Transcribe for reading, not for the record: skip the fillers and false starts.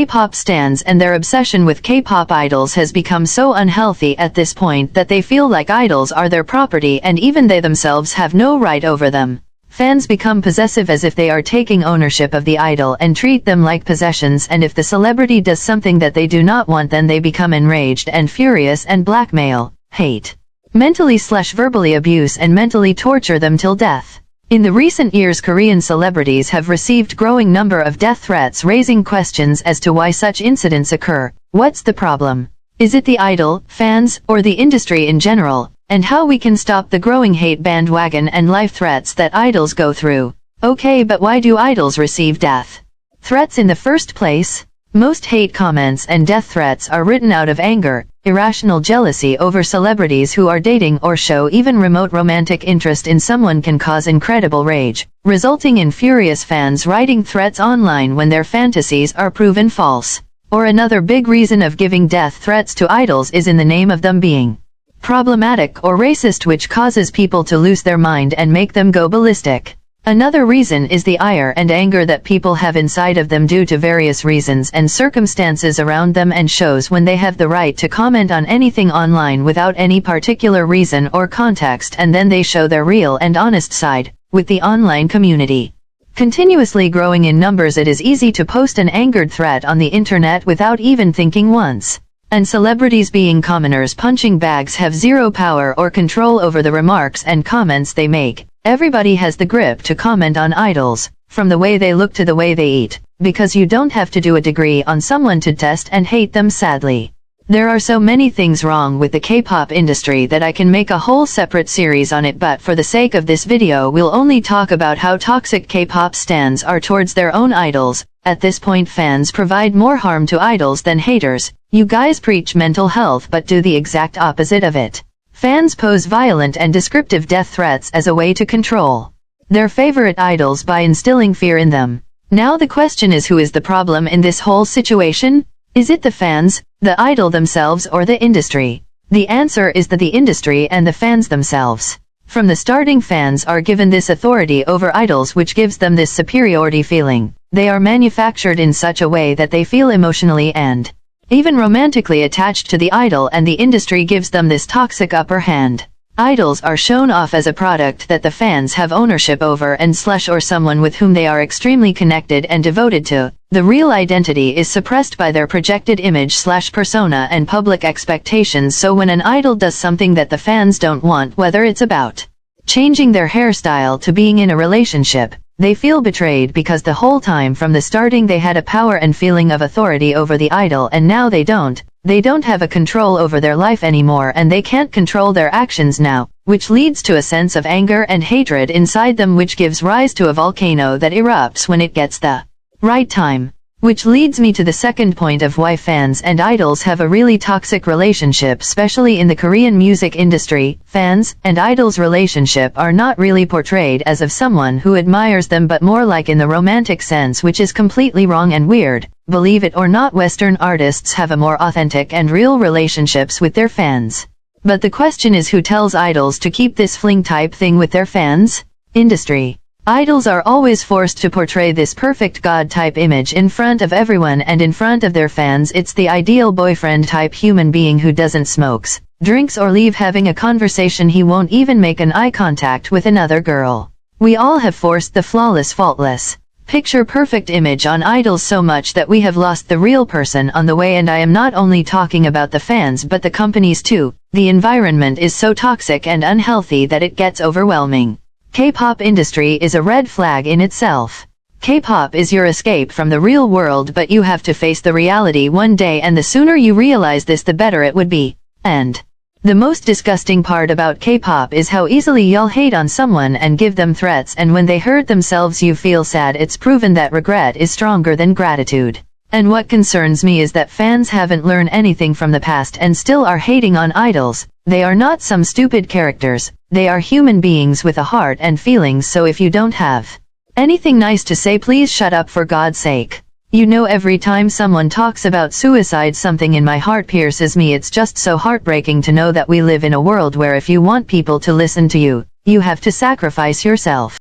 K-pop stans and their obsession with K-pop idols has become so unhealthy at this point that they feel like idols are their property and even they themselves have no right over them. Fans become possessive as if they are taking ownership of the idol and treat them like possessions, and if the celebrity does something that they do not want, then they become enraged and furious and blackmail, hate, mentally/verbally abuse and mentally torture them till death. In the recent years, Korean celebrities have received growing number of death threats, raising questions as to why such incidents occur. What's the problem? Is it the idol, fans, or the industry in general? And how we can stop the growing hate bandwagon and life threats that idols go through. Okay, but why do idols receive death threats in the first place? Most hate comments and death threats are written out of anger, irrational jealousy over celebrities who are dating or show even remote romantic interest in someone can cause incredible rage, resulting in furious fans writing threats online when their fantasies are proven false. Or another big reason of giving death threats to idols is in the name of them being problematic or racist, which causes people to lose their mind and make them go ballistic. Another reason is the ire and anger that people have inside of them due to various reasons and circumstances around them, and shows when they have the right to comment on anything online without any particular reason or context, and then they show their real and honest side, with the online community continuously growing in numbers. It is easy to post an angered threat on the internet without even thinking once. And celebrities, being commoners punching bags, have zero power or control over the remarks and comments they make. Everybody has the grip to comment on idols, from the way they look to the way they eat, because you don't have to do a degree on someone to test and hate them. Sadly, there are so many things wrong with the K-pop industry that I can make a whole separate series on it, but for the sake of this video we'll only talk about how toxic K-pop stans are towards their own idols. At this point, fans provide more harm to idols than haters. You guys preach mental health but do the exact opposite of it. Fans pose violent and descriptive death threats as a way to control their favorite idols by instilling fear in them. Now the question is, who is the problem in this whole situation? Is it the fans, the idol themselves, or the industry? The answer is that the industry and the fans themselves. From the starting, fans are given this authority over idols, which gives them this superiority feeling. They are manufactured in such a way that they feel emotionally and even romantically attached to the idol, and the industry gives them this toxic upper hand. Idols are shown off as a product that the fans have ownership over or someone with whom they are extremely connected and devoted to. The real identity is suppressed by their projected image/persona and public expectations. So when an idol does something that the fans don't want, whether it's about changing their hairstyle to being in a relationship, they feel betrayed, because the whole time from the starting they had a power and feeling of authority over the idol, and now they don't. They don't have a control over their life anymore, and they can't control their actions now, which leads to a sense of anger and hatred inside them, which gives rise to a volcano that erupts when it gets the right time. Which leads me to the second point of why fans and idols have a really toxic relationship, especially in the Korean music industry. Fans and idols' relationship are not really portrayed as of someone who admires them, but more like in the romantic sense, which is completely wrong and weird. Believe it or not, Western artists have a more authentic and real relationships with their fans. But the question is, who tells idols to keep this fling type thing with their fans? Industry. Idols are always forced to portray this perfect god-type image in front of everyone and in front of their fans. It's the ideal boyfriend-type human being who doesn't smokes, drinks, or leave having a conversation. He won't even make an eye contact with another girl. We all have forced the flawless, faultless, picture-perfect image on idols so much that we have lost the real person on the way. And I am not only talking about the fans but the companies too. The environment is so toxic and unhealthy that it gets overwhelming. K-pop industry is a red flag in itself. K-pop is your escape from the real world, but you have to face the reality one day, and the sooner you realize this, the better it would be. And the most disgusting part about K-pop is how easily y'all hate on someone and give them threats, and when they hurt themselves you feel sad. It's proven that regret is stronger than gratitude. And what concerns me is that fans haven't learned anything from the past and still are hating on idols. They are not some stupid characters. They are human beings with a heart and feelings, so if you don't have anything nice to say, please shut up, for God's sake. You know, every time someone talks about suicide, something in my heart pierces me. It's just so heartbreaking to know that we live in a world where if you want people to listen to you, you have to sacrifice yourself.